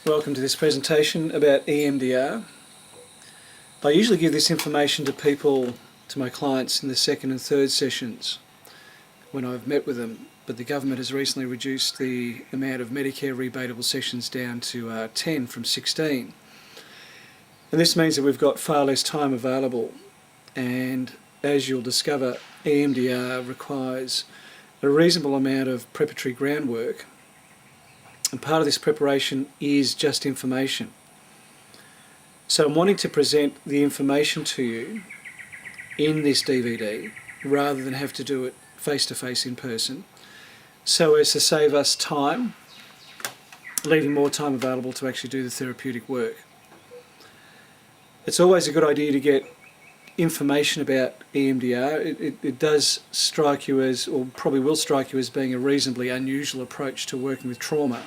Welcome to this presentation about EMDR. I usually give this information to people, to my clients, in the second and third sessions when I've met with them, but the government has recently reduced the amount of Medicare rebatable sessions down to 10 from 16. And this means that we've got far less time available, and as you'll discover, EMDR requires a reasonable amount of preparatory groundwork. And part of this preparation is just information. So I'm wanting to present the information to you in this DVD rather than have to do it face-to-face in person, so as to save us time, leaving more time available to actually do the therapeutic work. It's always a good idea to get information about EMDR. It does strike you as, or probably will strike you as, being a reasonably unusual approach to working with trauma.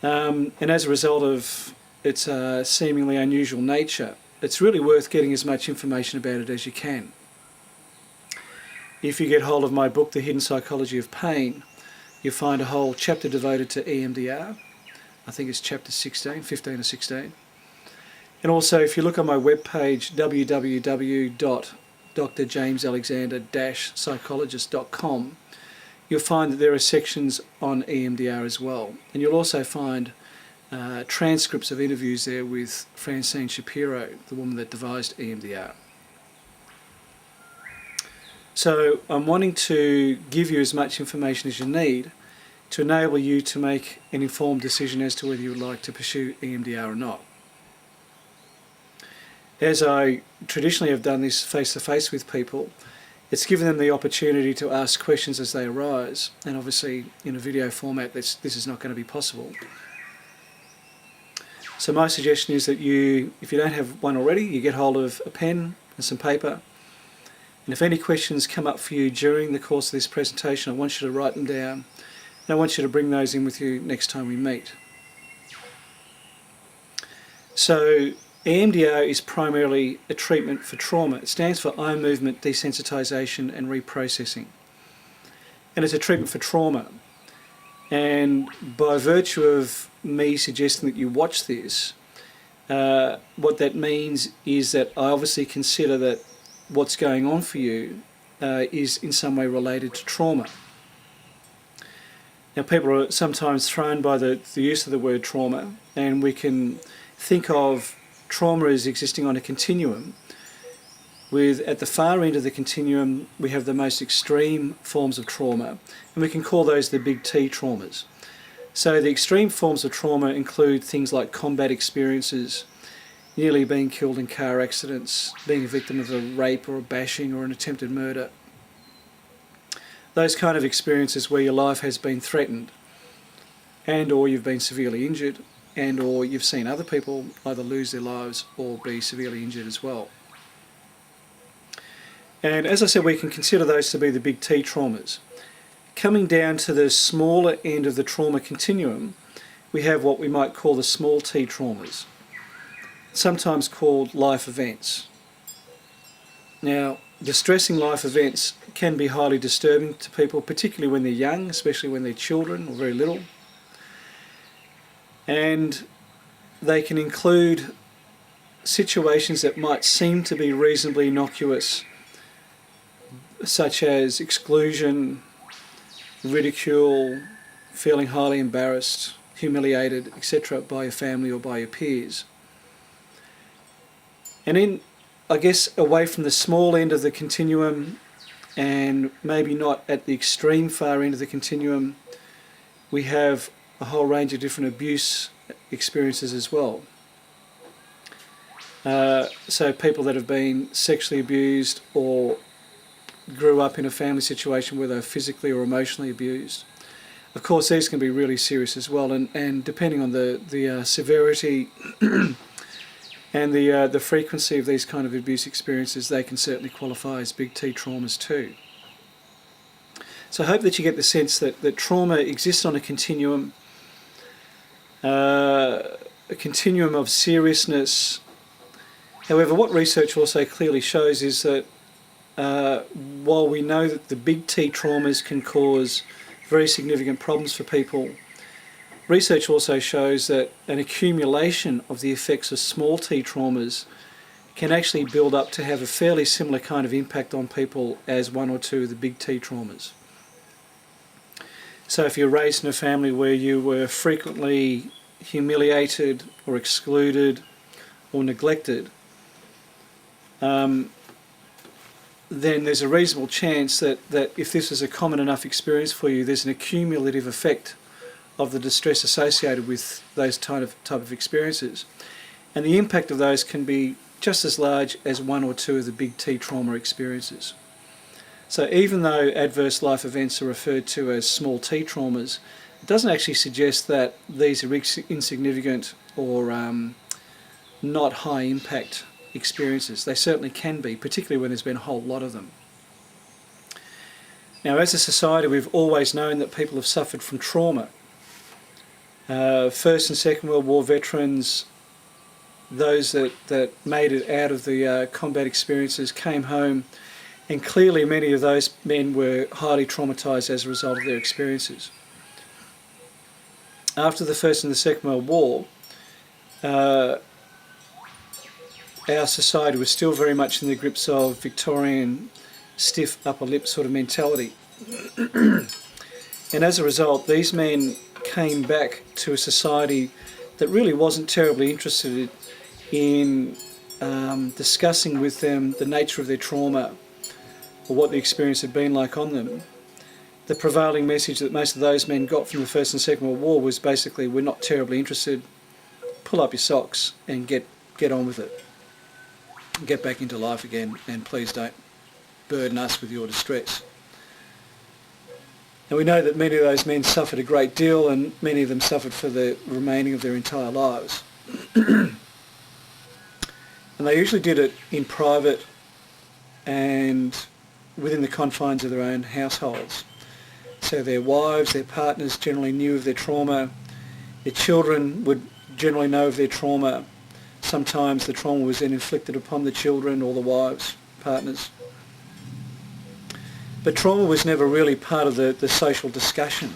And as a result of its seemingly unusual nature, it's really worth getting as much information about it as you can. If you get hold of my book, The Hidden Psychology of Pain, you'll find a whole chapter devoted to EMDR. I think it's chapter 16, 15 or 16. And also, if you look on my webpage, www.drjamesalexander-psychologist.com, you'll find that there are sections on EMDR as well. And you'll also find transcripts of interviews there with Francine Shapiro, the woman that devised EMDR. So I'm wanting to give you as much information as you need to enable you to make an informed decision as to whether you would like to pursue EMDR or not. As I traditionally have done this face-to-face with people, it's given them the opportunity to ask questions as they arise, and obviously in a video format this is not going to be possible. So my suggestion is that you, if you don't have one already, you get hold of a pen and some paper, and if any questions come up for you during the course of this presentation, I want you to write them down, and I want you to bring those in with you next time we meet. So EMDR is primarily a treatment for trauma. It stands for eye movement desensitization and reprocessing. And it's a treatment for trauma. And by virtue of me suggesting that you watch this, what that means is that I obviously consider that what's going on for you is in some way related to trauma. Now, people are sometimes thrown by the use of the word trauma, and we can think of trauma is existing on a continuum, with at the far end of the continuum we have the most extreme forms of trauma, and we can call those the big T traumas. So the extreme forms of trauma include things like combat experiences, nearly being killed in car accidents, being a victim of a rape or a bashing or an attempted murder. Those kind of experiences where your life has been threatened, and or you've been severely injured, and or you've seen other people either lose their lives or be severely injured as well. And as I said, we can consider those to be the big T traumas. Coming down to the smaller end of the trauma continuum, we have what we might call the small T traumas, sometimes called life events. Now, distressing life events can be highly disturbing to people, particularly when they're young, especially when they're children or very little. And they can include situations that might seem to be reasonably innocuous, such as exclusion, ridicule, feeling highly embarrassed, humiliated, etc. by your family or by your peers. And in, I guess, away from the small end of the continuum, and maybe not at the extreme far end of the continuum, we have a whole range of different abuse experiences as well. So people that have been sexually abused or grew up in a family situation where they're physically or emotionally abused. Of course, these can be really serious as well, and depending on the severity and the frequency of these kind of abuse experiences, they can certainly qualify as big T traumas too. So I hope that you get the sense that trauma exists on a continuum of seriousness. However, what research also clearly shows is that while we know that the big T traumas can cause very significant problems for people, research also shows that an accumulation of the effects of small t traumas can actually build up to have a fairly similar kind of impact on people as one or two of the big T traumas. So if you're raised in a family where you were frequently humiliated or excluded or neglected, then there's a reasonable chance that if this is a common enough experience for you, there's an accumulative effect of the distress associated with those type of experiences. And the impact of those can be just as large as one or two of the big T trauma experiences. So even though adverse life events are referred to as small T traumas, it doesn't actually suggest that these are insignificant or not high impact experiences. They certainly can be, particularly when there's been a whole lot of them. Now, as a society, we've always known that people have suffered from trauma. First and Second World War veterans, those that made it out of the combat experiences, came home, and clearly many of those men were highly traumatised as a result of their experiences. After the First and the Second World War, our society was still very much in the grips of Victorian stiff upper lip sort of mentality. And as a result, these men came back to a society that really wasn't terribly interested in discussing with them the nature of their trauma or what the experience had been like on them. The prevailing message that most of those men got from the First and Second World War was basically, we're not terribly interested, pull up your socks and get on with it. Get back into life again, and please don't burden us with your distress. And we know that many of those men suffered a great deal, and many of them suffered for the remaining of their entire lives. And they usually did it in private and within the confines of their own households. So their wives, their partners generally knew of their trauma. Their children would generally know of their trauma. Sometimes the trauma was then inflicted upon the children or the wives, partners. But trauma was never really part of the social discussion.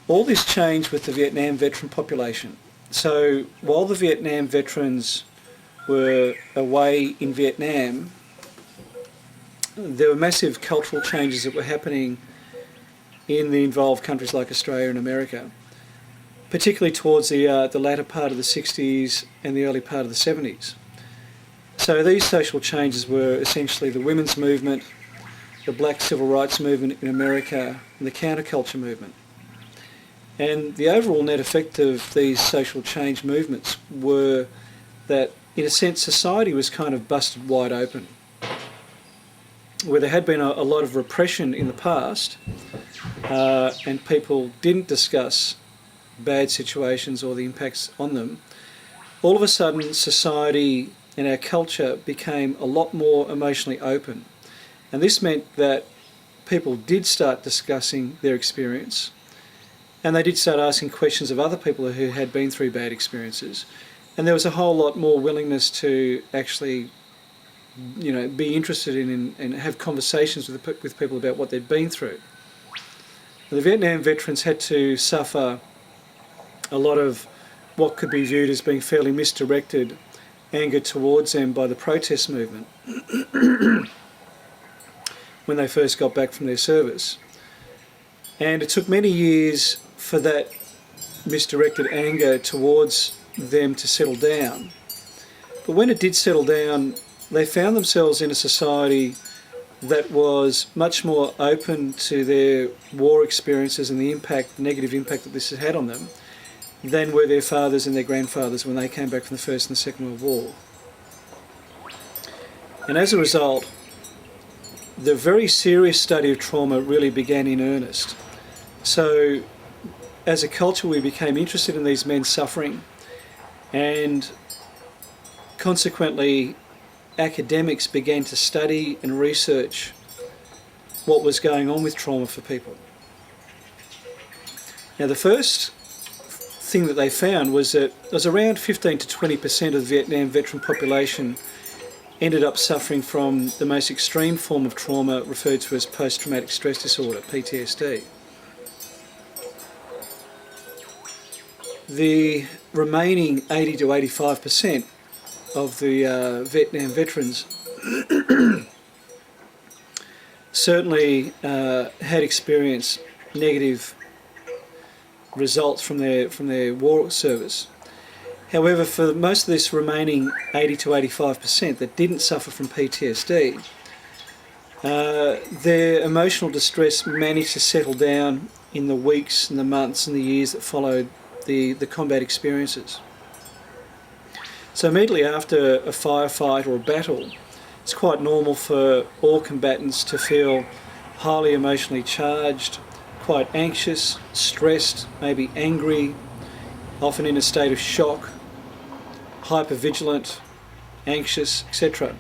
All this changed with the Vietnam veteran population. So while the Vietnam veterans were away in Vietnam, there were massive cultural changes that were happening in the involved countries like Australia and America, particularly towards the latter part of the 60s and the early part of the 70s. So these social changes were essentially the women's movement, the black civil rights movement in America, and the counterculture movement. And the overall net effect of these social change movements were that, in a sense, society was kind of busted wide open. Where there had been a lot of repression in the past, and people didn't discuss bad situations or the impacts on them, all of a sudden society and our culture became a lot more emotionally open. And this meant that people did start discussing their experience, and they did start asking questions of other people who had been through bad experiences. And there was a whole lot more willingness to actually, be interested in and have conversations with people about what they'd been through. The Vietnam veterans had to suffer a lot of what could be viewed as being fairly misdirected anger towards them by the protest movement when they first got back from their service. And it took many years for that misdirected anger towards them to settle down. But when it did settle down, they found themselves in a society that was much more open to their war experiences and the negative impact that this had had on them, than were their fathers and their grandfathers when they came back from the First and the Second World War. And as a result, the very serious study of trauma really began in earnest. So as a culture, we became interested in these men's suffering, and consequently academics began to study and research what was going on with trauma for people. Now, the first thing that they found was that it was around 15 to 20% of the Vietnam veteran population ended up suffering from the most extreme form of trauma referred to as post-traumatic stress disorder, PTSD. The remaining 80 to 85% of the Vietnam veterans certainly had experienced negative results from their war service. However, for most of this remaining 80 to 85% that didn't suffer from PTSD, their emotional distress managed to settle down in the weeks and the months and the years that followed the combat experiences. So immediately after a firefight or a battle, it's quite normal for all combatants to feel highly emotionally charged, quite anxious, stressed, maybe angry, often in a state of shock, hypervigilant, anxious, etc.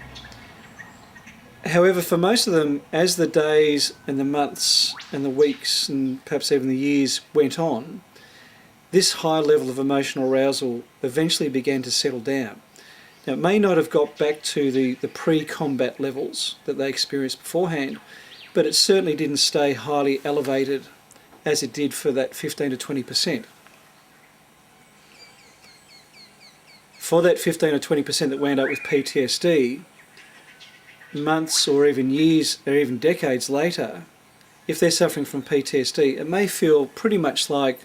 However, for most of them, as the days and the months and the weeks and perhaps even the years went on, this high level of emotional arousal eventually began to settle down. Now, it may not have got back to the pre-combat levels that they experienced beforehand, but it certainly didn't stay highly elevated as it did for that 15 to 20%. For that 15 or 20% that wound up with PTSD, months or even years or even decades later, if they're suffering from PTSD, it may feel pretty much like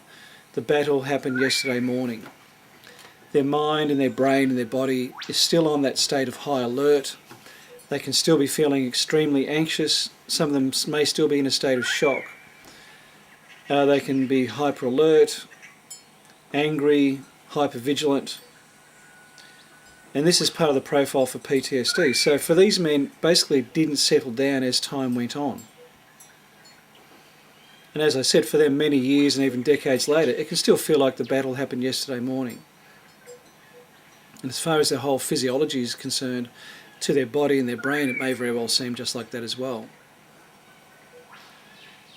the battle happened yesterday morning. Their mind and their brain and their body is still on that state of high alert. They can still be feeling extremely anxious. Some of them may still be in a state of shock. They can be hyper alert, angry, hypervigilant. And this is part of the profile for PTSD. So for these men, basically didn't settle down as time went on. And as I said, for them many years and even decades later, it can still feel like the battle happened yesterday morning. And as far as their whole physiology is concerned, to their body and their brain, it may very well seem just like that as well.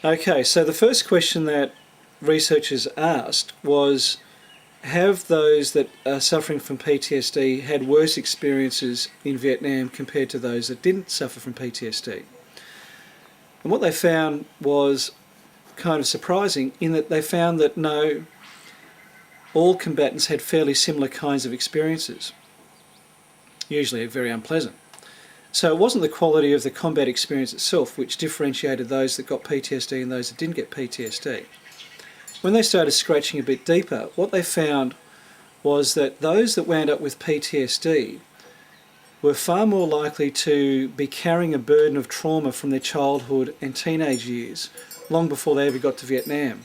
Okay, so the first question that researchers asked was, have those that are suffering from PTSD had worse experiences in Vietnam compared to those that didn't suffer from PTSD? And what they found was kind of surprising in that they found that no, all combatants had fairly similar kinds of experiences, usually very unpleasant. So it wasn't the quality of the combat experience itself which differentiated those that got PTSD and those that didn't get PTSD. When they started scratching a bit deeper, what they found was that those that wound up with PTSD were far more likely to be carrying a burden of trauma from their childhood and teenage years, long before they ever got to Vietnam.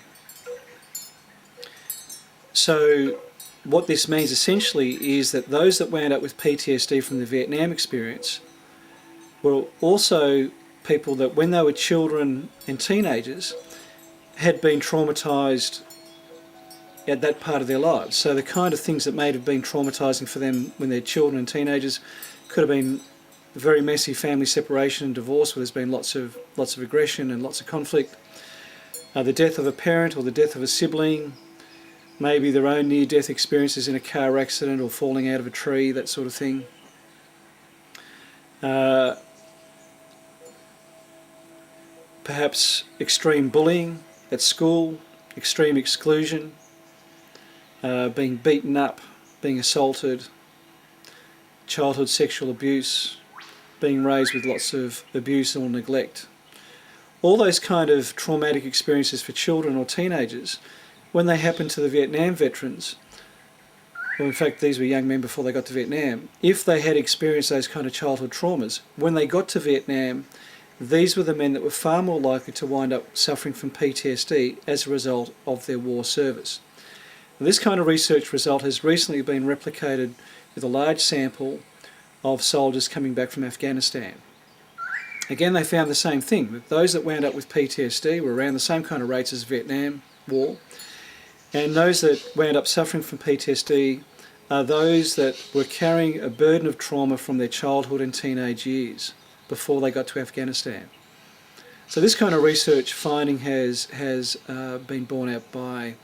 So what this means essentially is that those that wound up with PTSD from the Vietnam experience were also people that when they were children and teenagers had been traumatised at that part of their lives. So the kind of things that may have been traumatising for them when they're children and teenagers could have been very messy family separation and divorce where there's been lots of aggression and lots of conflict, the death of a parent or the death of a sibling, maybe their own near-death experiences in a car accident or falling out of a tree, that sort of thing. Perhaps extreme bullying at school, extreme exclusion, being beaten up, being assaulted, childhood sexual abuse, being raised with lots of abuse or neglect. All those kind of traumatic experiences for children or teenagers, when they happen to the Vietnam veterans, well in fact these were young men before they got to Vietnam, if they had experienced those kind of childhood traumas, when they got to Vietnam, these were the men that were far more likely to wind up suffering from PTSD as a result of their war service. And this kind of research result has recently been replicated with a large sample of soldiers coming back from Afghanistan. Again, they found the same thing, that those that wound up with PTSD were around the same kind of rates as Vietnam War, and those that wound up suffering from PTSD are those that were carrying a burden of trauma from their childhood and teenage years before they got to Afghanistan. So this kind of research finding has been borne out by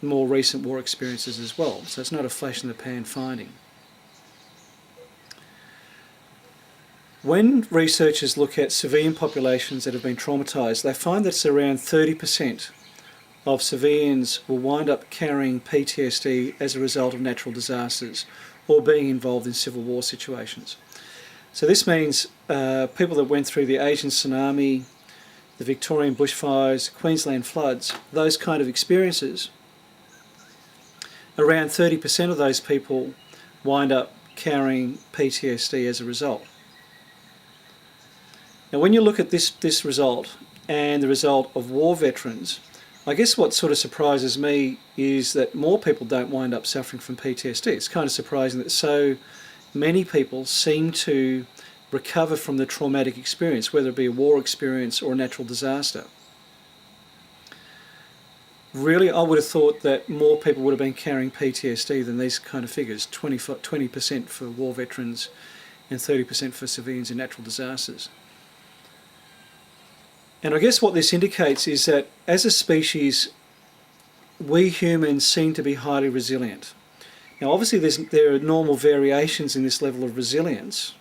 more recent war experiences as well. So it's not a flash in the pan finding. When researchers look at civilian populations that have been traumatised, they find that it's around 30% of civilians will wind up carrying PTSD as a result of natural disasters or being involved in civil war situations. So this means people that went through the Asian tsunami, the Victorian bushfires, Queensland floods, those kind of experiences, around 30% of those people wind up carrying PTSD as a result. Now when you look at this result and the result of war veterans, I guess what sort of surprises me is that more people don't wind up suffering from PTSD. It's kind of surprising that so many people seem to recover from the traumatic experience, whether it be a war experience or a natural disaster. Really, I would have thought that more people would have been carrying PTSD than these kind of figures, 20% for war veterans and 30% for civilians in natural disasters. And I guess what this indicates is that as a species, we humans seem to be highly resilient. Now obviously there are normal variations in this level of resilience.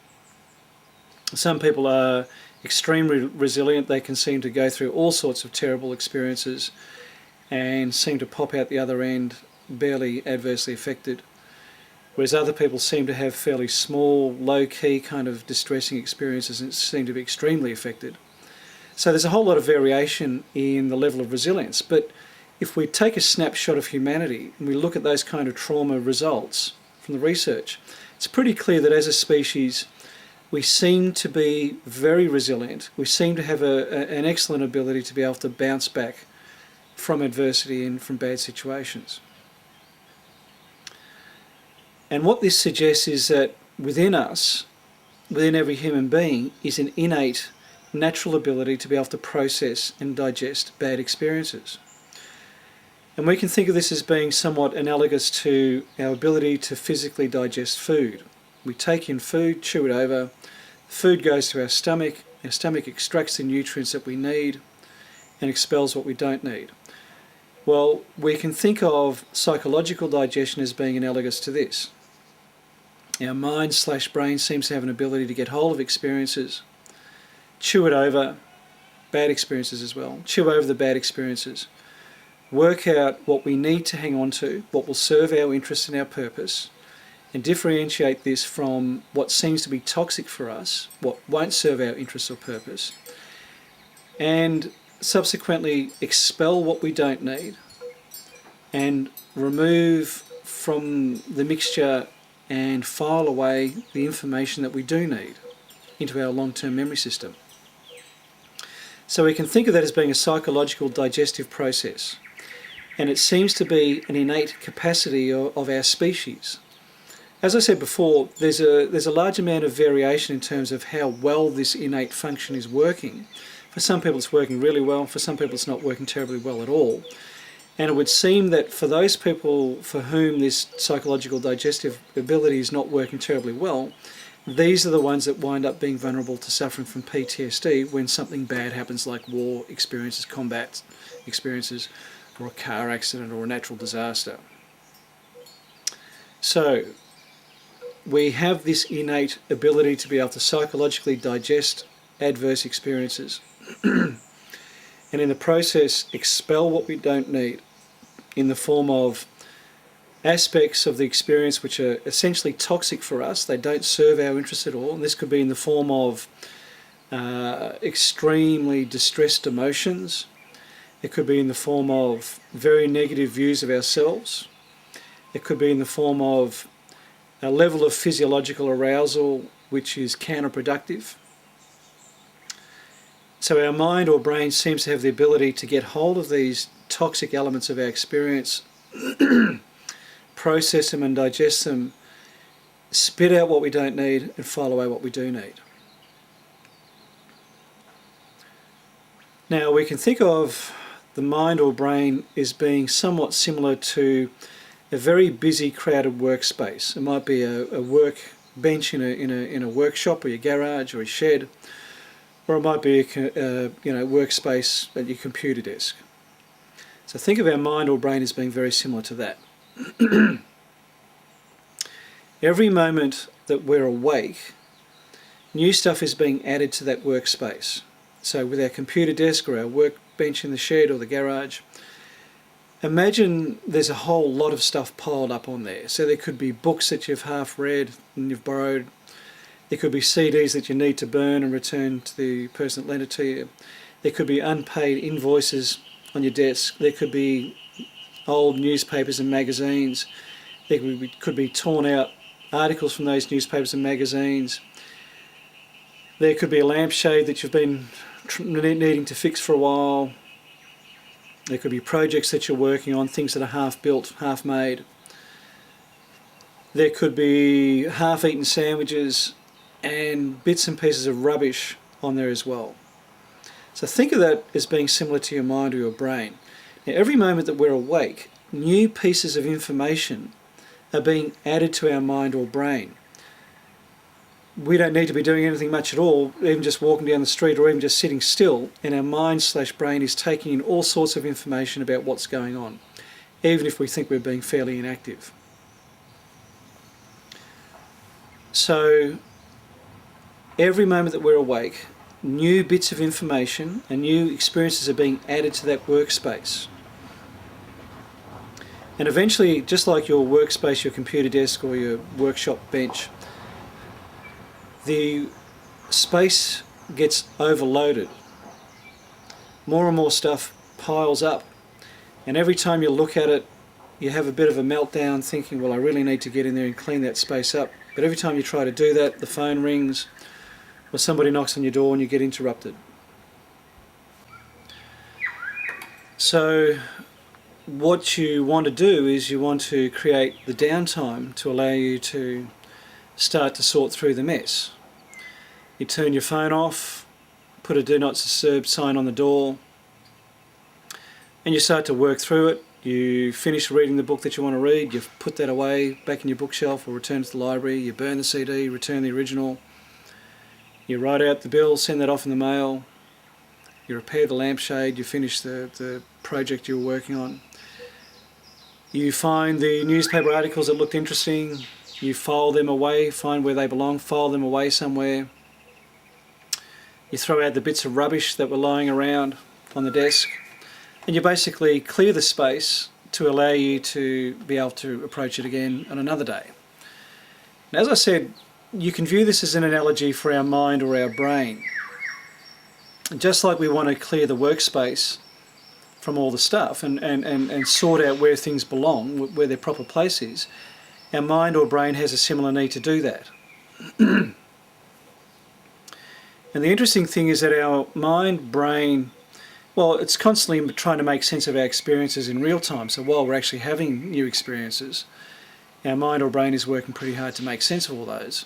Some people are extremely resilient. They can seem to go through all sorts of terrible experiences and seem to pop out the other end barely adversely affected. Whereas other people seem to have fairly small, low-key kind of distressing experiences and seem to be extremely affected. So there's a whole lot of variation in the level of resilience. But if we take a snapshot of humanity and we look at those kind of trauma results from the research, it's pretty clear that as a species we seem to be very resilient. We seem to have an excellent ability to be able to bounce back from adversity and from bad situations. And what this suggests is that within us, within every human being, is an innate natural ability to be able to process and digest bad experiences. And we can think of this as being somewhat analogous to our ability to physically digest food. We take in food, chew it over, food goes to our stomach extracts the nutrients that we need and expels what we don't need. Well, we can think of psychological digestion as being analogous to this. Our mind/brain seems to have an ability to get hold of experiences, chew it over, bad experiences as well, chew over the bad experiences, work out what we need to hang on to, what will serve our interest and our purpose, and differentiate this from what seems to be toxic for us, what won't serve our interest or purpose, and subsequently expel what we don't need and remove from the mixture and file away the information that we do need into our long-term memory system. So we can think of that as being a psychological digestive process, and it seems to be an innate capacity of our species. As I said before, there's a large amount of variation in terms of how well this innate function is working. For some people it's working really well, for some people it's not working terribly well at all. And it would seem that for those people for whom this psychological digestive ability is not working terribly well, these are the ones that wind up being vulnerable to suffering from PTSD when something bad happens, like war experiences, combat experiences, or a car accident or a natural disaster. So we have this innate ability to be able to psychologically digest adverse experiences and in the process expel what we don't need in the form of aspects of the experience which are essentially toxic for us. They don't serve our interests at all, and this could be in the form of extremely distressed emotions. It could be in the form of very negative views of ourselves. It could be in the form of a level of physiological arousal which is counterproductive. So our mind or brain seems to have the ability to get hold of these toxic elements of our experience, process them and digest them, spit out what we don't need and file away what we do need. Now we can think of the mind or brain as being somewhat similar to a very busy, crowded workspace. It might be a work bench in a workshop or your garage or a shed, or it might be a workspace at your computer desk. So think of our mind or brain as being very similar to that. Every moment that we're awake, new stuff is being added to that workspace. So with our computer desk or our workbench in the shed or the garage, imagine there's a whole lot of stuff piled up on there. So there could be books that you've half read and you've borrowed. There could be CDs that you need to burn and return to the person that lent it to you. There could be unpaid invoices on your desk. There could be old newspapers and magazines. There could be torn out articles from those newspapers and magazines. There could be a lampshade that you've been needing to fix for a while. There could be projects that you're working on, things that are half built, half made. There could be half-eaten sandwiches and bits and pieces of rubbish on there as well. So think of that as being similar to your mind or your brain. Now, every moment that we're awake, new pieces of information are being added to our mind or brain. We don't need to be doing anything much at all, even just walking down the street or even just sitting still, and our mind/brain is taking in all sorts of information about what's going on, even if we think we're being fairly inactive. So every moment that we're awake, new bits of information and new experiences are being added to that workspace. And eventually, just like your workspace, your computer desk or your workshop bench, the space gets overloaded. More and more stuff piles up, and every time you look at it, you have a bit of a meltdown thinking, well, I really need to get in there and clean that space up. But every time you try to do that, the phone rings or somebody knocks on your door and you get interrupted. So what you want to do is you want to create the downtime to allow you to start to sort through the mess. You turn your phone off, put a do not disturb sign on the door, and you start to work through it. You finish reading the book that you want to read, you put that away back in your bookshelf or return to the library, you burn the CD, return the original, you write out the bill, send that off in the mail, you repair the lampshade, you finish the project you were working on. You find the newspaper articles that looked interesting, you file them away, find where they belong, file them away somewhere. You throw out the bits of rubbish that were lying around on the desk, and you basically clear the space to allow you to be able to approach it again on another day. Now, as I said, you can view this as an analogy for our mind or our brain. Just like we want to clear the workspace from all the stuff and sort out where things belong, where their proper place is, our mind or brain has a similar need to do that. And the interesting thing is that our mind, brain, well, it's constantly trying to make sense of our experiences in real time. So while we're actually having new experiences, our mind or brain is working pretty hard to make sense of all those.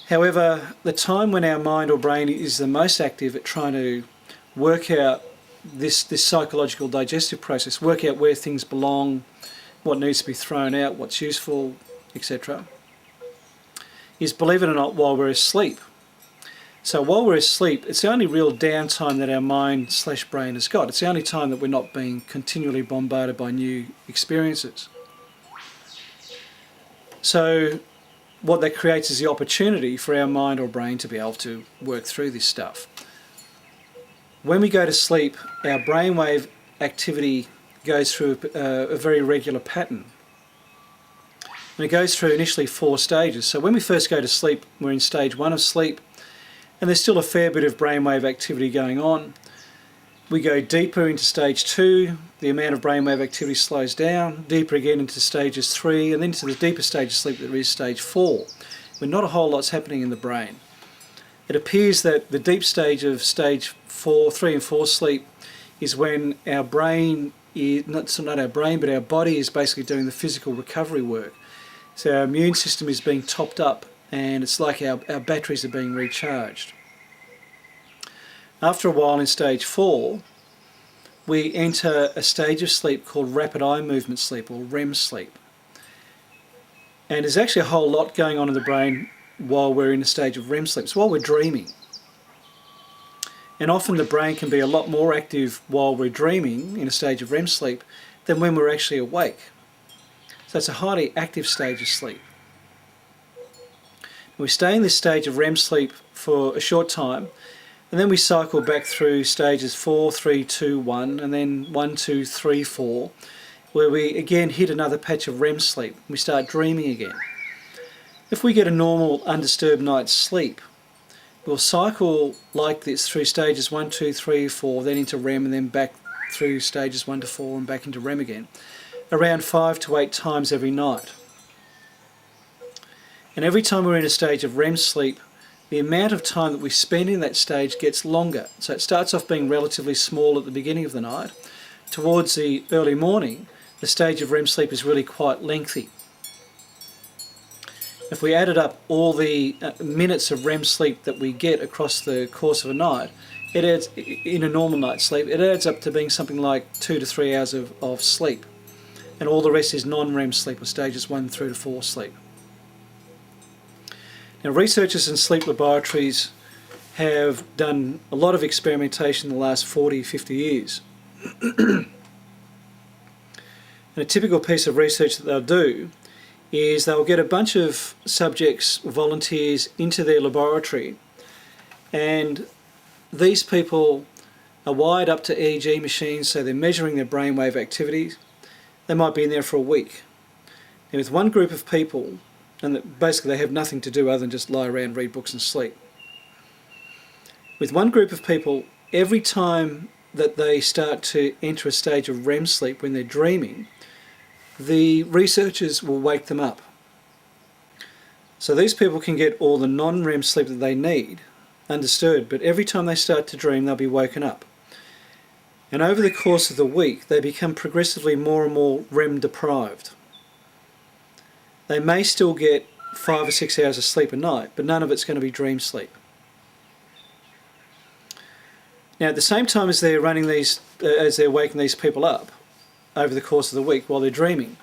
However, the time when our mind or brain is the most active at trying to work out this psychological digestive process, work out where things belong, what needs to be thrown out, what's useful, etc., is, believe it or not, while we're asleep. So while we're asleep, it's the only real downtime that our mind/brain has got. It's the only time that we're not being continually bombarded by new experiences. So what that creates is the opportunity for our mind or brain to be able to work through this stuff. When we go to sleep, our brainwave activity goes through a very regular pattern. And it goes through initially 4 stages. So when we first go to sleep, we're in stage 1 of sleep, and there's still a fair bit of brainwave activity going on. We go deeper into stage 2, the amount of brainwave activity slows down, deeper again into stages 3, and then to the deeper stage of sleep that is stage 4, where not a whole lot's happening in the brain. It appears that the deep stage of stage 3 and 4 sleep is when our brain, not our brain, but our body is basically doing the physical recovery work. So our immune system is being topped up, and it's like our batteries are being recharged. After a while in stage 4, we enter a stage of sleep called rapid eye movement sleep, or REM sleep. And there's actually a whole lot going on in the brain while we're in a stage of REM sleep, so while we're dreaming. And often the brain can be a lot more active while we're dreaming in a stage of REM sleep than when we're actually awake. So it's a highly active stage of sleep. We stay in this stage of REM sleep for a short time, And then we cycle back through stages 4, 3, 2, 1, and then 1, 2, 3, 4, where we again hit another patch of REM sleep. We start dreaming again. If we get a normal undisturbed night's sleep, we'll cycle like this through stages 1, 2, 3, 4, then into REM, and then back through stages 1 to 4 and back into REM again, around 5 to 8 times every night. And every time we're in a stage of REM sleep, the amount of time that we spend in that stage gets longer. So it starts off being relatively small at the beginning of the night. Towards the early morning, the stage of REM sleep is really quite lengthy. If we added up all the minutes of REM sleep that we get across the course of a night, it adds, in a normal night's sleep, it adds up to being something like 2 to 3 hours of sleep. And all the rest is non-REM sleep, or stages 1 through to 4 sleep. Now, researchers in sleep laboratories have done a lot of experimentation in the last 40, 50 years. And a typical piece of research that they'll do is they'll get a bunch of subjects, volunteers, into their laboratory, and these people are wired up to EEG machines, so they're measuring their brainwave activities. They might be in there for a week. And with one group of people, and basically they have nothing to do other than just lie around, read books and sleep. With one group of people, every time that they start to enter a stage of REM sleep when they're dreaming, the researchers will wake them up. So these people can get all the non-REM sleep that they need undisturbed, but every time they start to dream, they'll be woken up. And over the course of the week, they become progressively more and more REM deprived. They may still get 5 or 6 hours of sleep a night, but none of it's going to be dream sleep. Now, at the same time as they're running these, as they're waking these people up over the course of the week while they're dreaming,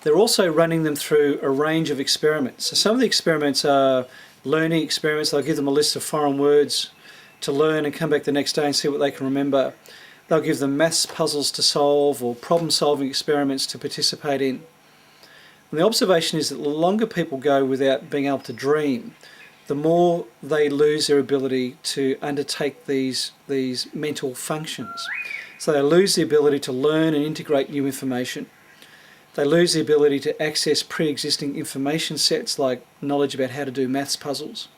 they're also running them through a range of experiments. So some of the experiments are learning experiments. They'll give them a list of foreign words to learn and come back the next day and see what they can remember. They'll give them maths puzzles to solve or problem-solving experiments to participate in. And the observation is that the longer people go without being able to dream, the more they lose their ability to undertake these mental functions. So they lose the ability to learn and integrate new information. They lose the ability to access pre-existing information sets like knowledge about how to do maths puzzles.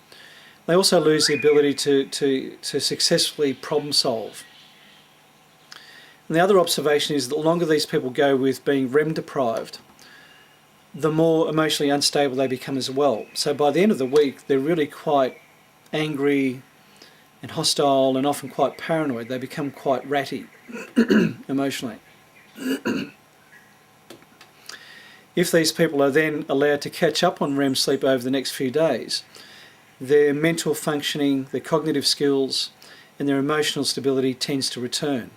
They also lose the ability to successfully problem solve. And the other observation is that the longer these people go with being REM deprived, the more emotionally unstable they become as well. So by the end of the week, they're really quite angry and hostile and often quite paranoid. They become quite ratty emotionally. If these people are then allowed to catch up on REM sleep over the next few days, their mental functioning, their cognitive skills, and their emotional stability tends to return.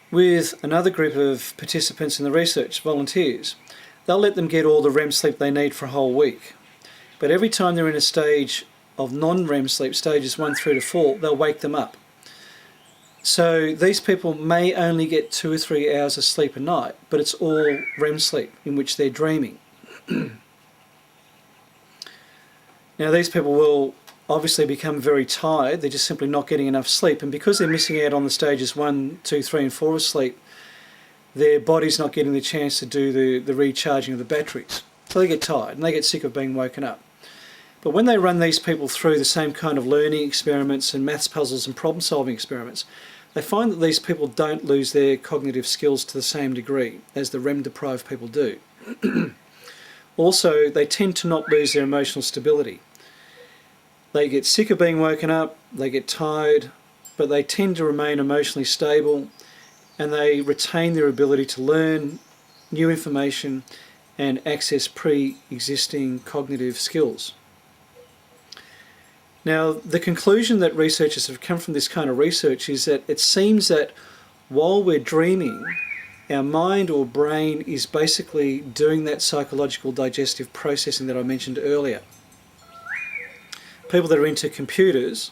With another group of participants in the research, volunteers, they'll let them get all the REM sleep they need for a whole week. But every time they're in a stage of non-REM sleep, stages 1 through to 4, they'll wake them up. So these people may only get 2 or 3 hours of sleep a night, but it's all REM sleep in which they're dreaming. Now these people will obviously become very tired. They're just simply not getting enough sleep, and because they're missing out on the stages 1, 2, 3 and 4 of sleep, their body's not getting the chance to do the recharging of the batteries. So they get tired and they get sick of being woken up. But when they run these people through the same kind of learning experiments and maths puzzles and problem solving experiments, they find that these people don't lose their cognitive skills to the same degree as the REM deprived people do. Also, they tend to not lose their emotional stability. They get sick of being woken up, they get tired, but they tend to remain emotionally stable, and they retain their ability to learn new information and access pre-existing cognitive skills. Now, the conclusion that researchers have come from this kind of research is that it seems that while we're dreaming, our mind or brain is basically doing that psychological digestive processing that I mentioned earlier. People that are into computers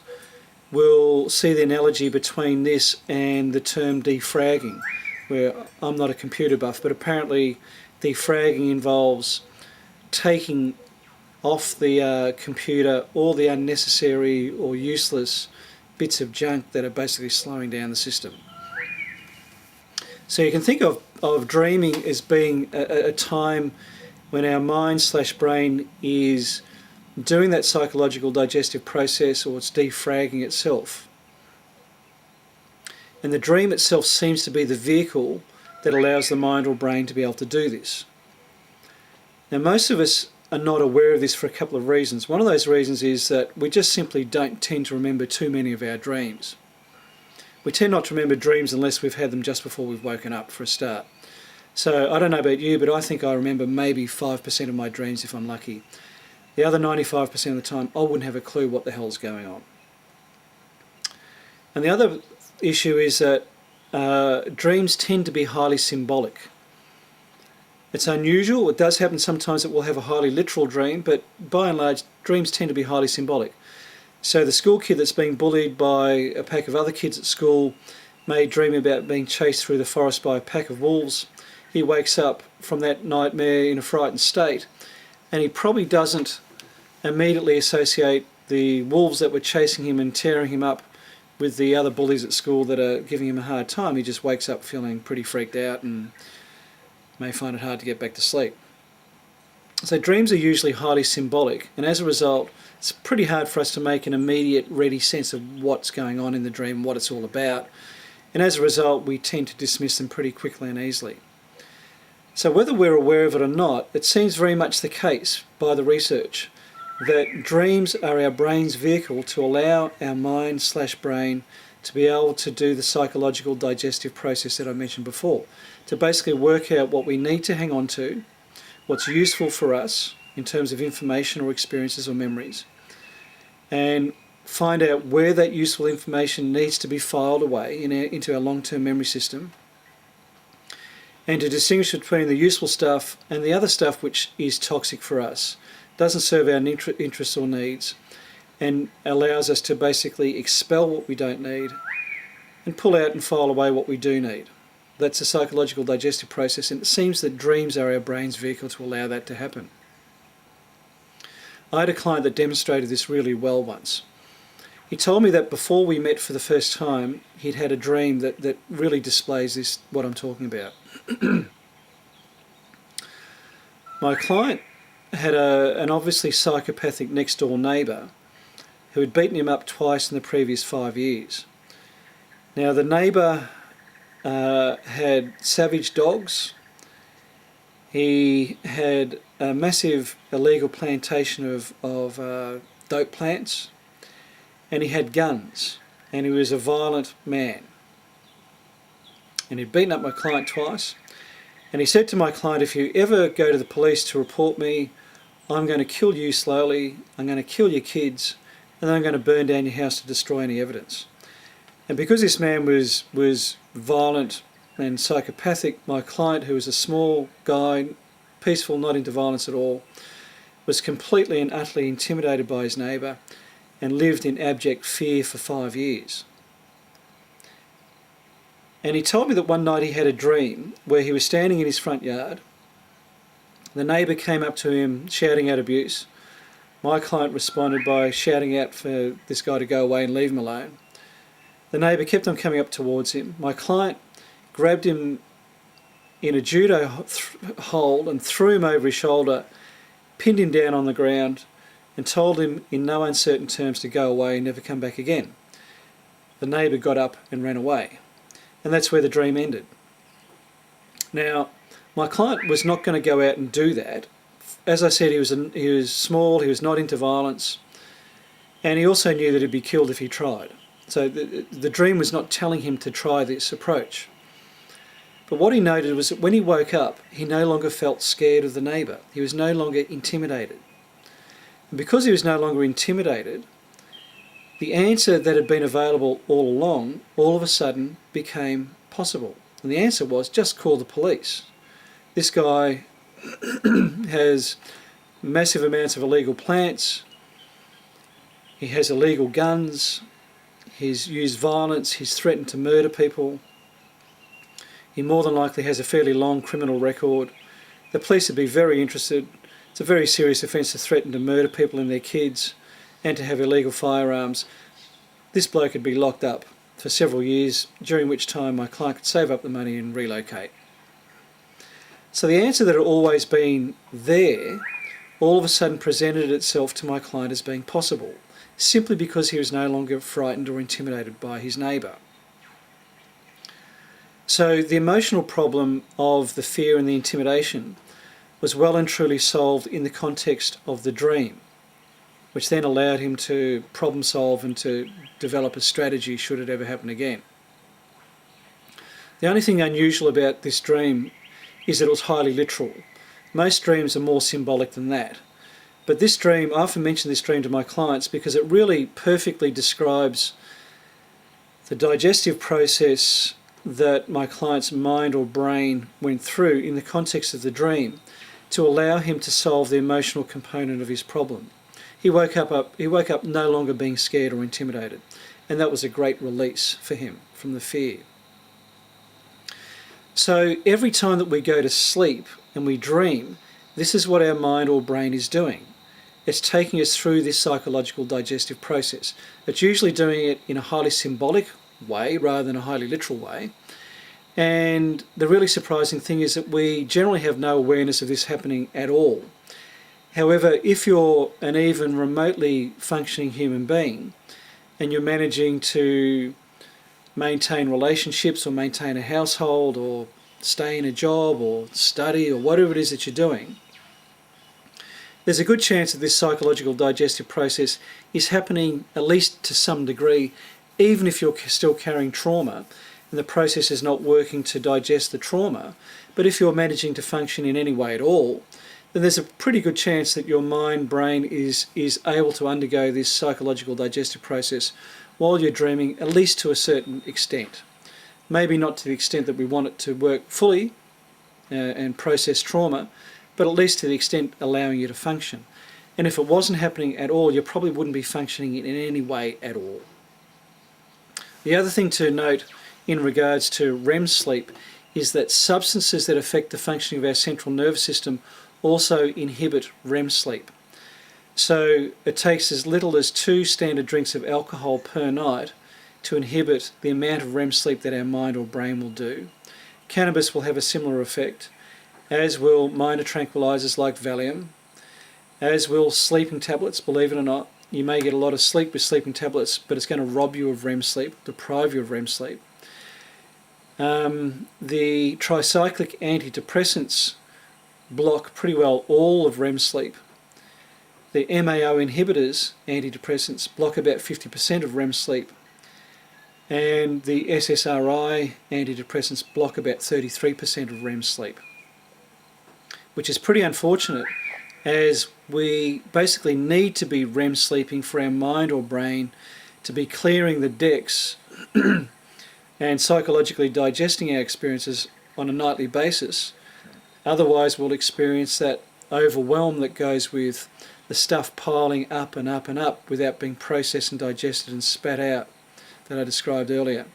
will see the analogy between this and the term defragging, where I'm not a computer buff, but apparently defragging involves taking off the computer all the unnecessary or useless bits of junk that are basically slowing down the system. So you can think of dreaming as being a time when our mind/brain is doing that psychological digestive process, or it's defragging itself. And the dream itself seems to be the vehicle that allows the mind or brain to be able to do this. Now, most of us are not aware of this for a couple of reasons. One of those reasons is that we just simply don't tend to remember too many of our dreams. We tend not to remember dreams unless we've had them just before we've woken up, for a start. So I don't know about you, but I think I remember maybe 5% of my dreams if I'm lucky. The other 95% of the time, I wouldn't have a clue what the hell's going on. And the other issue is that dreams tend to be highly symbolic. It's unusual. It does happen sometimes that we'll have a highly literal dream, but by and large, dreams tend to be highly symbolic. So the school kid that's being bullied by a pack of other kids at school may dream about being chased through the forest by a pack of wolves. He wakes up from that nightmare in a frightened state, and he probably doesn't immediately associate the wolves that were chasing him and tearing him up with the other bullies at school that are giving him a hard time. He just wakes up feeling pretty freaked out and may find it hard to get back to sleep. So dreams are usually highly symbolic, and as a result, it's pretty hard for us to make an immediate, ready sense of what's going on in the dream, what it's all about. And as a result, we tend to dismiss them pretty quickly and easily. So whether we're aware of it or not, it seems very much the case by the research that dreams are our brain's vehicle to allow our mind/brain to be able to do the psychological digestive process that I mentioned before, to basically work out what we need to hang on to, what's useful for us in terms of information or experiences or memories, and find out where that useful information needs to be filed away into our long-term memory system, and to distinguish between the useful stuff and the other stuff which is toxic for us, doesn't serve our interests or needs, and allows us to basically expel what we don't need and pull out and file away what we do need. That's a psychological digestive process, and it seems that dreams are our brain's vehicle to allow that to happen. I had a client that demonstrated this really well once. He told me that before we met for the first time, he'd had a dream that really displays this, what I'm talking about. My client had an obviously psychopathic next-door neighbour who had beaten him up twice in the previous 5 years. Now, the neighbour had savage dogs. He had a massive illegal plantation of dope plants, and he had guns, and he was a violent man. And he'd beaten up my client twice, and he said to my client, if you ever go to the police to report me, I'm going to kill you slowly, I'm going to kill your kids, and then I'm going to burn down your house to destroy any evidence. And because this man was violent and psychopathic, my client, who was a small guy, peaceful, not into violence at all, was completely and utterly intimidated by his neighbour and lived in abject fear for 5 years. And he told me that one night he had a dream where he was standing in his front yard. The neighbour came up to him shouting out abuse. My client responded by shouting out for this guy to go away and leave him alone. The neighbour kept on coming up towards him. My client grabbed him in a judo hold and threw him over his shoulder, pinned him down on the ground, and told him in no uncertain terms to go away and never come back again. The neighbour got up and ran away. And that's where the dream ended. Now, my client was not going to go out and do that. As I said, he was small, he was not into violence, and he also knew that he'd be killed if he tried. So the dream was not telling him to try this approach. But what he noted was that when he woke up, he no longer felt scared of the neighbour. He was no longer intimidated. And because he was no longer intimidated, the answer that had been available all along, all of a sudden became possible. And the answer was, just call the police. This guy has massive amounts of illegal plants, he has illegal guns, he's used violence, he's threatened to murder people, he more than likely has a fairly long criminal record. The police would be very interested, It's a very serious offence to threaten to murder people and their kids and to have illegal firearms. This bloke could be locked up for several years, during which time my client could save up the money and relocate. So the answer that had always been there all of a sudden presented itself to my client as being possible, simply because he was no longer frightened or intimidated by his neighbour. So the emotional problem of the fear and the intimidation was well and truly solved in the context of the dream, which then allowed him to problem solve and to develop a strategy should it ever happen again. The only thing unusual about this dream is that it was highly literal. Most dreams are more symbolic than that. But this dream, I often mention this dream to my clients because it really perfectly describes the digestive process that my client's mind or brain went through in the context of the dream to allow him to solve the emotional component of his problem. He woke up no longer being scared or intimidated, and that was a great release for him from the fear. So every time that we go to sleep and we dream, this is what our mind or brain is doing. It's taking us through this psychological digestive process. It's usually doing it in a highly symbolic way rather than a highly literal way. And the really surprising thing is that we generally have no awareness of this happening at all. However, if you're an even remotely functioning human being and you're managing to maintain relationships or maintain a household or stay in a job or study or whatever it is that you're doing, there's a good chance that this psychological digestive process is happening at least to some degree, even if you're still carrying trauma and the process is not working to digest the trauma. But if you're managing to function in any way at all, then there's a pretty good chance that your mind, brain is able to undergo this psychological digestive process while you're dreaming, at least to a certain extent. Maybe not to the extent that we want it to work fully and process trauma, but at least to the extent allowing you to function. And if it wasn't happening at all, you probably wouldn't be functioning in any way at all. The other thing to note in regards to REM sleep is that substances that affect the functioning of our central nervous system also inhibit REM sleep. So it takes as little as 2 standard drinks of alcohol per night to inhibit the amount of REM sleep that our mind or brain will do. Cannabis will have a similar effect, as will minor tranquilizers like Valium, as will sleeping tablets. Believe it or not, you may get a lot of sleep with sleeping tablets, but it's going to rob you of REM sleep, deprive you of REM sleep. The tricyclic antidepressants block pretty well all of REM sleep. The MAO inhibitors, antidepressants, block about 50% of REM sleep. And the SSRI antidepressants block about 33% of REM sleep, which is pretty unfortunate, as we basically need to be REM sleeping for our mind or brain to be clearing the decks and psychologically digesting our experiences on a nightly basis. Otherwise we'll experience that overwhelm that goes with the stuff piling up and up and up without being processed and digested and spat out that I described earlier.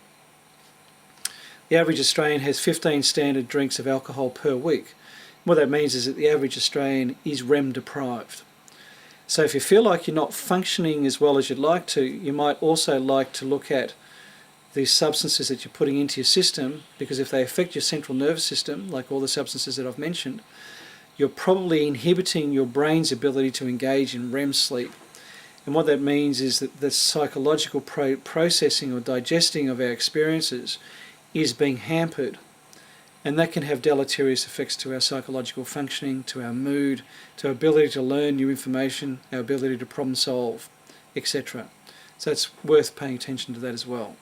The average Australian has 15 standard drinks of alcohol per week. What that means is that the average Australian is REM deprived. So if you feel like you're not functioning as well as you'd like to, you might also like to look at the substances that you're putting into your system, because if they affect your central nervous system, like all the substances that I've mentioned, you're probably inhibiting your brain's ability to engage in REM sleep. And what that means is that the psychological processing or digesting of our experiences is being hampered. And that can have deleterious effects to our psychological functioning, to our mood, to our ability to learn new information, our ability to problem solve, etc. So it's worth paying attention to that as well.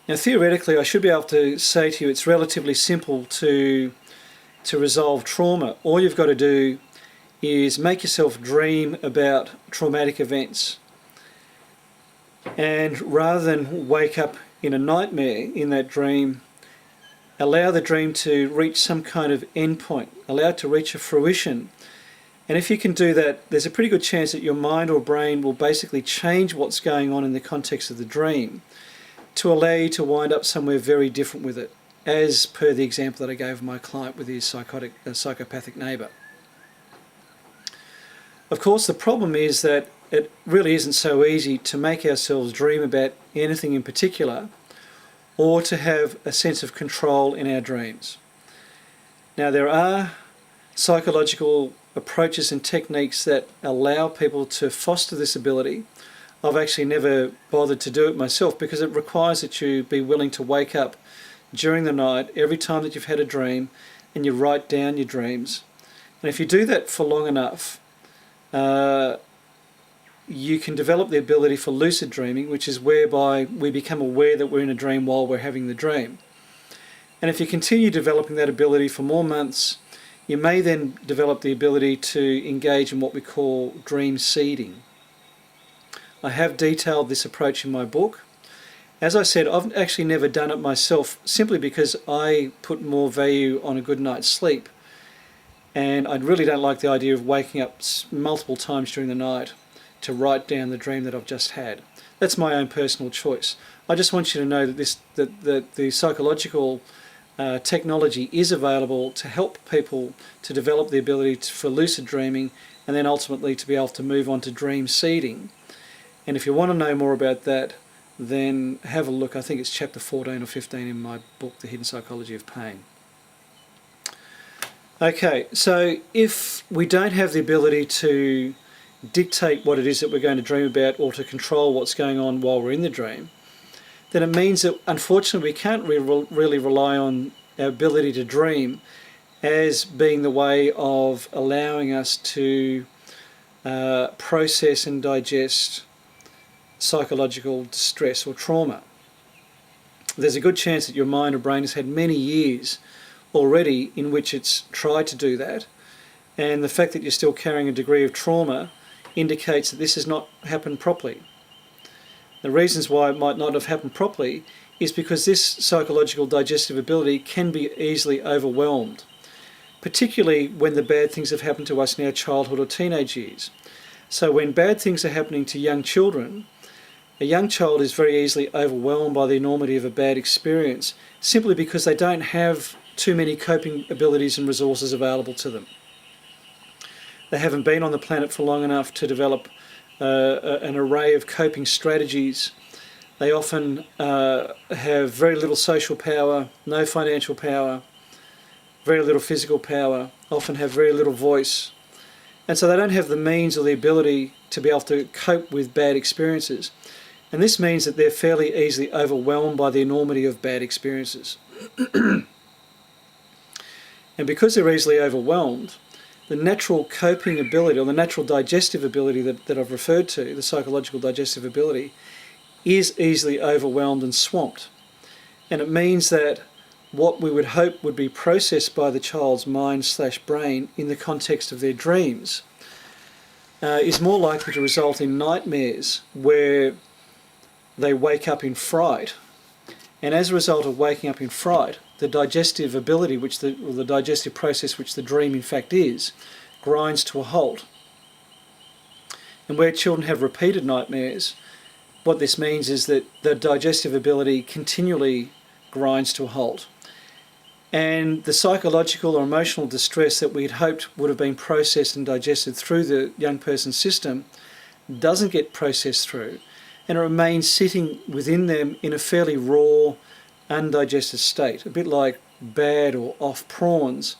Now theoretically, I should be able to say to you it's relatively simple to resolve trauma. All you've got to do is make yourself dream about traumatic events. And rather than wake up in a nightmare in that dream, allow the dream to reach some kind of endpoint, allow it to reach a fruition. And if you can do that, there's a pretty good chance that your mind or brain will basically change what's going on in the context of the dream to allow you to wind up somewhere very different with it, as per the example that I gave of my client with his psychopathic neighbour. Of course, the problem is that it really isn't so easy to make ourselves dream about anything in particular or to have a sense of control in our dreams. Now, there are psychological approaches and techniques that allow people to foster this ability. I've actually never bothered to do it myself because it requires that you be willing to wake up during the night every time that you've had a dream and you write down your dreams. And if you do that for long enough, you can develop the ability for lucid dreaming, which is whereby we become aware that we're in a dream while we're having the dream. And if you continue developing that ability for more months, you may then develop the ability to engage in what we call dream seeding. I have detailed this approach in my book. As I said, I've actually never done it myself simply because I put more value on a good night's sleep. And I really don't like the idea of waking up multiple times during the night to write down the dream that I've just had. That's my own personal choice. I just want you to know that the psychological technology is available to help people to develop the ability for lucid dreaming and then ultimately to be able to move on to dream seeding. And if you want to know more about that, then have a look. I think it's chapter 14 or 15 in my book, The Hidden Psychology of Pain. Okay, so if we don't have the ability to dictate what it is that we're going to dream about or to control what's going on while we're in the dream, then it means that unfortunately we can't really rely on our ability to dream as being the way of allowing us to process and digest psychological distress or trauma. There's a good chance that your mind or brain has had many years already in which it's tried to do that, and the fact that you're still carrying a degree of trauma indicates that this has not happened properly. The reasons why it might not have happened properly is because this psychological digestive ability can be easily overwhelmed, particularly when the bad things have happened to us in our childhood or teenage years. So when bad things are happening to young children, a young child is very easily overwhelmed by the enormity of a bad experience simply because they don't have too many coping abilities and resources available to them. They haven't been on the planet for long enough to develop an array of coping strategies. They often have very little social power, no financial power, very little physical power, often have very little voice. And so they don't have the means or the ability to be able to cope with bad experiences. And this means that they're fairly easily overwhelmed by the enormity of bad experiences. And because they're easily overwhelmed, the natural coping ability or the natural digestive ability that I've referred to, the psychological digestive ability, is easily overwhelmed and swamped. And it means that what we would hope would be processed by the child's mind/brain in the context of their dreams is more likely to result in nightmares where they wake up in fright. And as a result of waking up in fright, the digestive ability, or the digestive process which the dream in fact is, grinds to a halt. And where children have repeated nightmares, what this means is that the digestive ability continually grinds to a halt. And the psychological or emotional distress that we'd hoped would have been processed and digested through the young person's system doesn't get processed through, and it remains sitting within them in a fairly raw, undigested state, a bit like bad or off prawns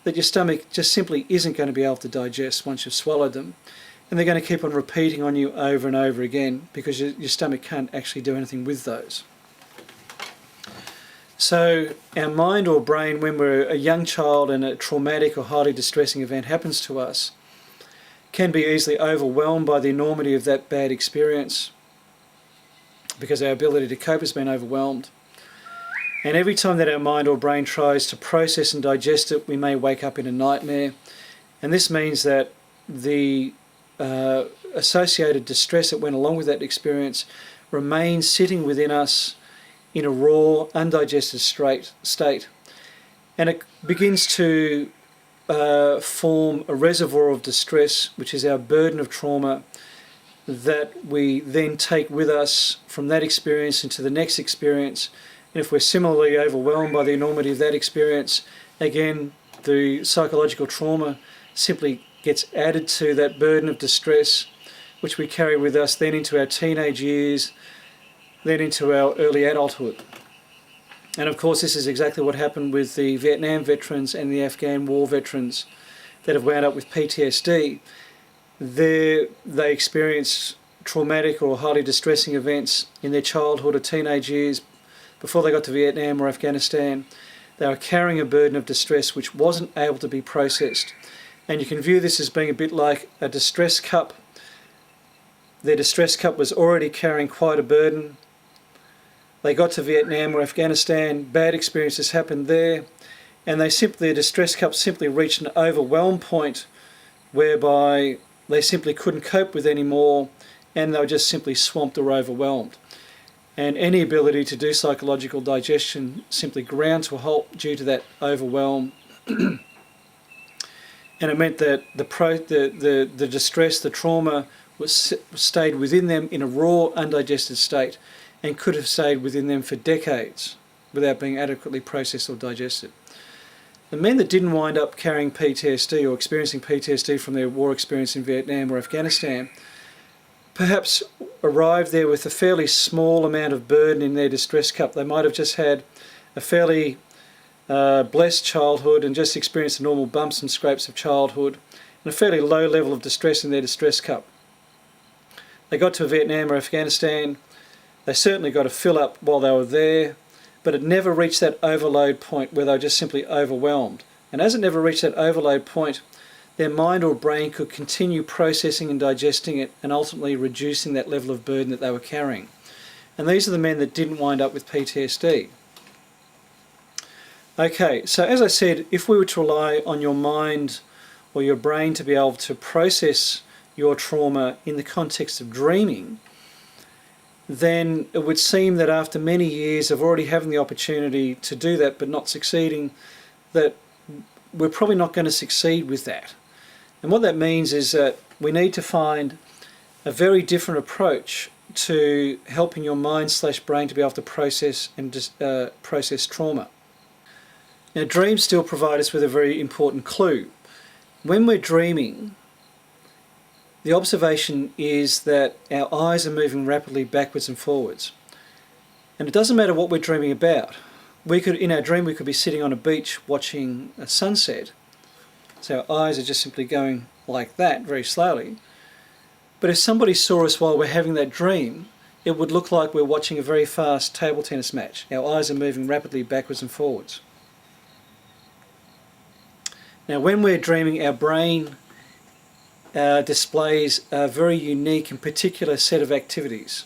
that your stomach just simply isn't going to be able to digest once you've swallowed them. And they're going to keep on repeating on you over and over again because your stomach can't actually do anything with those. So our mind or brain, when we're a young child and a traumatic or highly distressing event happens to us, can be easily overwhelmed by the enormity of that bad experience because our ability to cope has been overwhelmed. And every time that our mind or brain tries to process and digest it, we may wake up in a nightmare. And this means that the associated distress that went along with that experience remains sitting within us in a raw, undigested state. And it begins to form a reservoir of distress, which is our burden of trauma, that we then take with us from that experience into the next experience. And if we're similarly overwhelmed by the enormity of that experience, again, the psychological trauma simply gets added to that burden of distress, which we carry with us then into our teenage years, then into our early adulthood. And of course this is exactly what happened with the Vietnam veterans and the Afghan war veterans that have wound up with PTSD. They experience traumatic or highly distressing events in their childhood or teenage years before they got to Vietnam or Afghanistan. They were carrying a burden of distress which wasn't able to be processed. And you can view this as being a bit like a distress cup. Their distress cup was already carrying quite a burden. They got to Vietnam or Afghanistan, bad experiences happened there, and their distress cup simply reached an overwhelm point whereby they simply couldn't cope with anymore, and they were just simply swamped or overwhelmed. And any ability to do psychological digestion simply ground to a halt due to that overwhelm. And it meant that the distress, the trauma, stayed within them in a raw, undigested state, and could have stayed within them for decades without being adequately processed or digested. The men that didn't wind up carrying PTSD or experiencing PTSD from their war experience in Vietnam or Afghanistan perhaps arrived there with a fairly small amount of burden in their distress cup. They might have just had a fairly blessed childhood and just experienced the normal bumps and scrapes of childhood and a fairly low level of distress in their distress cup. They got to Vietnam or Afghanistan, they certainly got a fill up while they were there, but it never reached that overload point where they were just simply overwhelmed. And as it never reached that overload point, their mind or brain could continue processing and digesting it and ultimately reducing that level of burden that they were carrying. And these are the men that didn't wind up with PTSD. Okay, so as I said, if we were to rely on your mind or your brain to be able to process your trauma in the context of dreaming, then it would seem that after many years of already having the opportunity to do that but not succeeding, that we're probably not going to succeed with that. And what that means is that we need to find a very different approach to helping your mind/brain to be able to process and process trauma. Now, dreams still provide us with a very important clue. When we're dreaming, the observation is that our eyes are moving rapidly backwards and forwards. And it doesn't matter what we're dreaming about. In our dream, we could be sitting on a beach watching a sunset. So our eyes are just simply going like that, very slowly. But if somebody saw us while we're having that dream, it would look like we're watching a very fast table tennis match. Our eyes are moving rapidly backwards and forwards. Now, when we're dreaming, our brain displays a very unique and particular set of activities.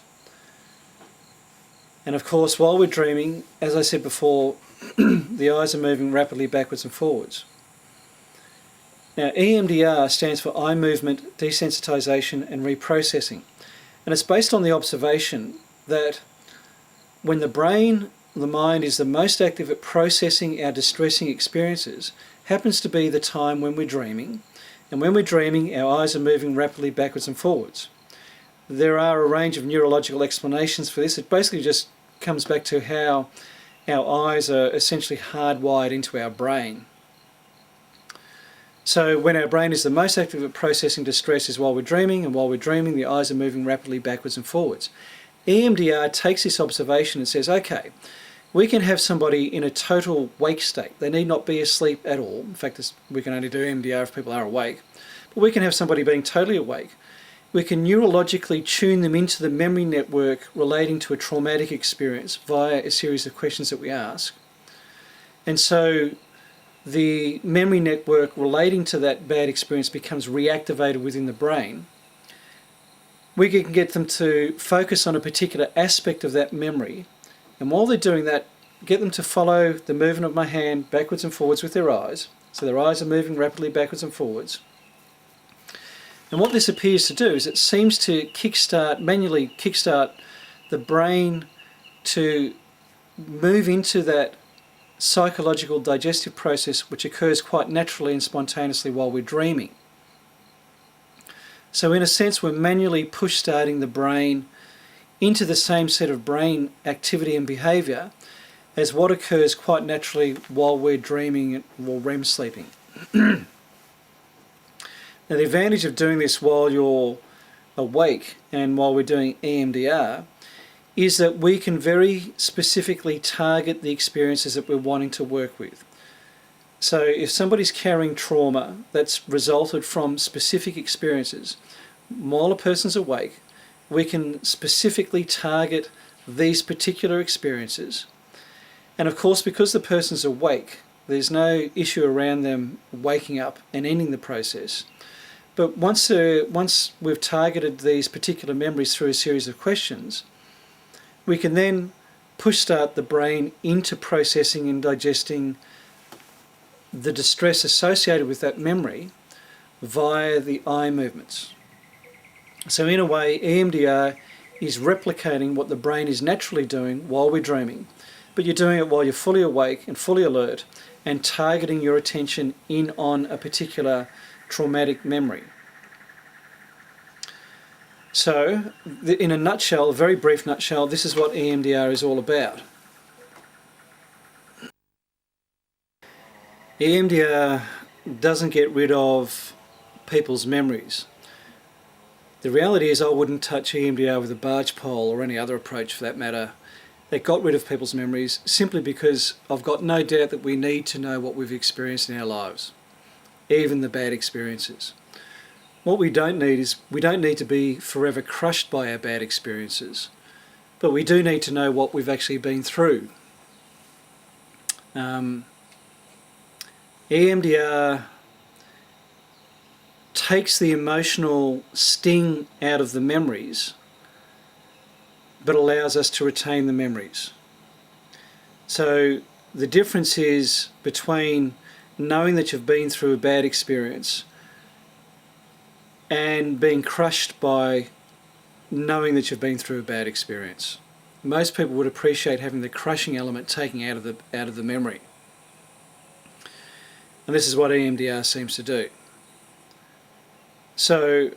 And of course, while we're dreaming, as I said before, the eyes are moving rapidly backwards and forwards. Now, EMDR stands for eye movement, desensitization and reprocessing. And it's based on the observation that when the mind is the most active at processing our distressing experiences, happens to be the time when we're dreaming. And when we're dreaming, our eyes are moving rapidly backwards and forwards. There are a range of neurological explanations for this. It basically just comes back to how our eyes are essentially hardwired into our brain. So when our brain is the most active at processing distress is while we're dreaming, and while we're dreaming, the eyes are moving rapidly backwards and forwards. EMDR takes this observation and says, okay, we can have somebody in a total wake state. They need not be asleep at all. In fact, we can only do EMDR if people are awake. But we can have somebody being totally awake. We can neurologically tune them into the memory network relating to a traumatic experience via a series of questions that we ask. And so the memory network relating to that bad experience becomes reactivated within the brain. We can get them to focus on a particular aspect of that memory, and while they're doing that, get them to follow the movement of my hand backwards and forwards with their eyes. So their eyes are moving rapidly backwards and forwards. And what this appears to do is it seems to manually kickstart the brain to move into that psychological digestive process which occurs quite naturally and spontaneously while we're dreaming. So in a sense, we're manually push-starting the brain into the same set of brain activity and behaviour as what occurs quite naturally while we're dreaming or REM sleeping. Now, Now, the advantage of doing this while you're awake and while we're doing EMDR is that we can very specifically target the experiences that we're wanting to work with. So if somebody's carrying trauma that's resulted from specific experiences, while a person's awake, we can specifically target these particular experiences. And of course, because the person's awake, there's no issue around them waking up and ending the process. But once we've targeted these particular memories through a series of questions, we can then push start the brain into processing and digesting the distress associated with that memory via the eye movements. So in a way, EMDR is replicating what the brain is naturally doing while we're dreaming, but you're doing it while you're fully awake and fully alert and targeting your attention in on a particular traumatic memory. So, in a nutshell, a very brief nutshell, this is what EMDR is all about. EMDR doesn't get rid of people's memories. The reality is I wouldn't touch EMDR with a barge pole or any other approach for that matter that got rid of people's memories, simply because I've got no doubt that we need to know what we've experienced in our lives, even the bad experiences. What we don't need is, we don't need to be forever crushed by our bad experiences, but we do need to know what we've actually been through. EMDR takes the emotional sting out of the memories, but allows us to retain the memories. So the difference is between knowing that you've been through a bad experience and being crushed by knowing that you've been through a bad experience. Most people would appreciate having the crushing element taken out of the memory. And this is what EMDR seems to do. So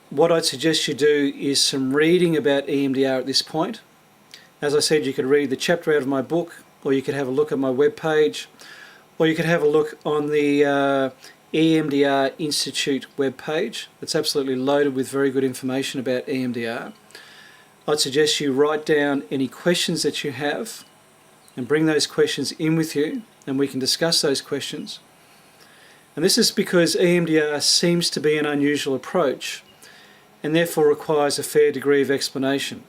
what I'd suggest you do is some reading about EMDR at this point. As I said, you could read the chapter out of my book, or you could have a look at my webpage, or you could have a look on the EMDR Institute webpage. It's absolutely loaded with very good information about EMDR. I'd suggest you write down any questions that you have and bring those questions in with you, and we can discuss those questions. And this is because EMDR seems to be an unusual approach and therefore requires a fair degree of explanation.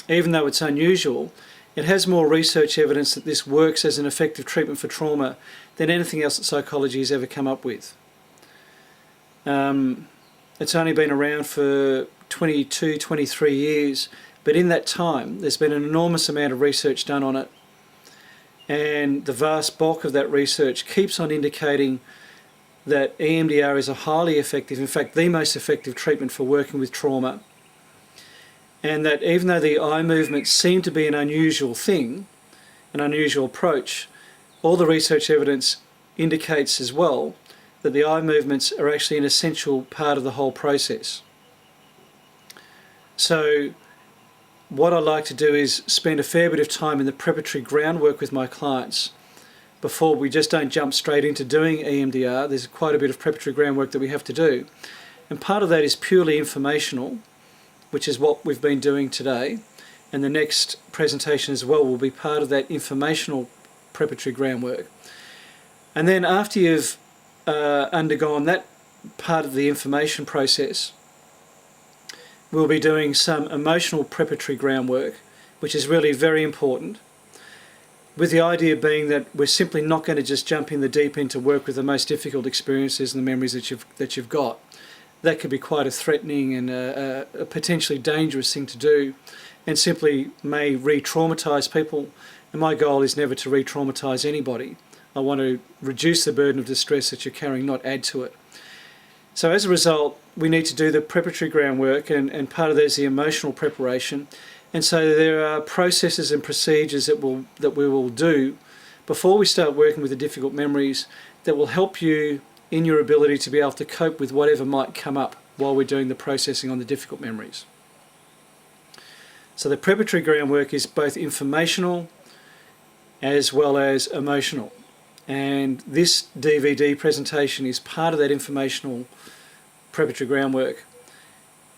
Even though it's unusual, it has more research evidence that this works as an effective treatment for trauma than anything else that psychology has ever come up with. It's only been around for 22, 23 years, but in that time there's been an enormous amount of research done on it, and the vast bulk of that research keeps on indicating that EMDR is a highly effective, in fact the most effective treatment for working with trauma, and that even though the eye movements seem to be an unusual thing, an unusual approach, all the research evidence indicates as well that the eye movements are actually an essential part of the whole process. So what I like to do is spend a fair bit of time in the preparatory groundwork with my clients before we just don't jump straight into doing EMDR. There's quite a bit of preparatory groundwork that we have to do, and part of that is purely informational, which is what we've been doing today, and the next presentation as well will be part of that informational preparatory groundwork. And then after you've undergone that part of the information process, we'll be doing some emotional preparatory groundwork, which is really very important, with the idea being that we're simply not going to just jump in the deep end to work with the most difficult experiences and the memories that you've got. That could be quite a threatening and a potentially dangerous thing to do, and simply may re-traumatise people. And my goal is never to re-traumatise anybody. I want to reduce the burden of distress that you're carrying, not add to it. So as a result, we need to do the preparatory groundwork, and part of that is the emotional preparation. And so there are processes and procedures that we will do before we start working with the difficult memories that will help you in your ability to be able to cope with whatever might come up while we're doing the processing on the difficult memories. So the preparatory groundwork is both informational as well as emotional. And this DVD presentation is part of that informational preparatory groundwork,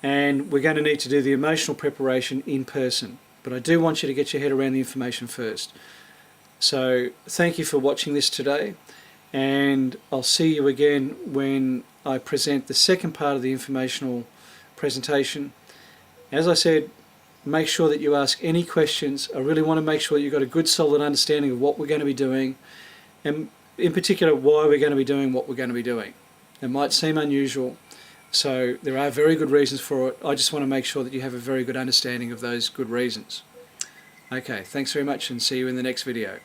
and we're going to need to do the emotional preparation in person. But I do want you to get your head around the information first. So thank you for watching this today, and I'll see you again when I present the second part of the informational presentation. As I said, make sure that you ask any questions. I really want to make sure that you've got a good solid understanding of what we're going to be doing, and in particular why we're going to be doing what we're going to be doing. It might seem unusual, so there are very good reasons for it. I just want to make sure that you have a very good understanding of those good reasons. Okay, thanks very much, and see you in the next video.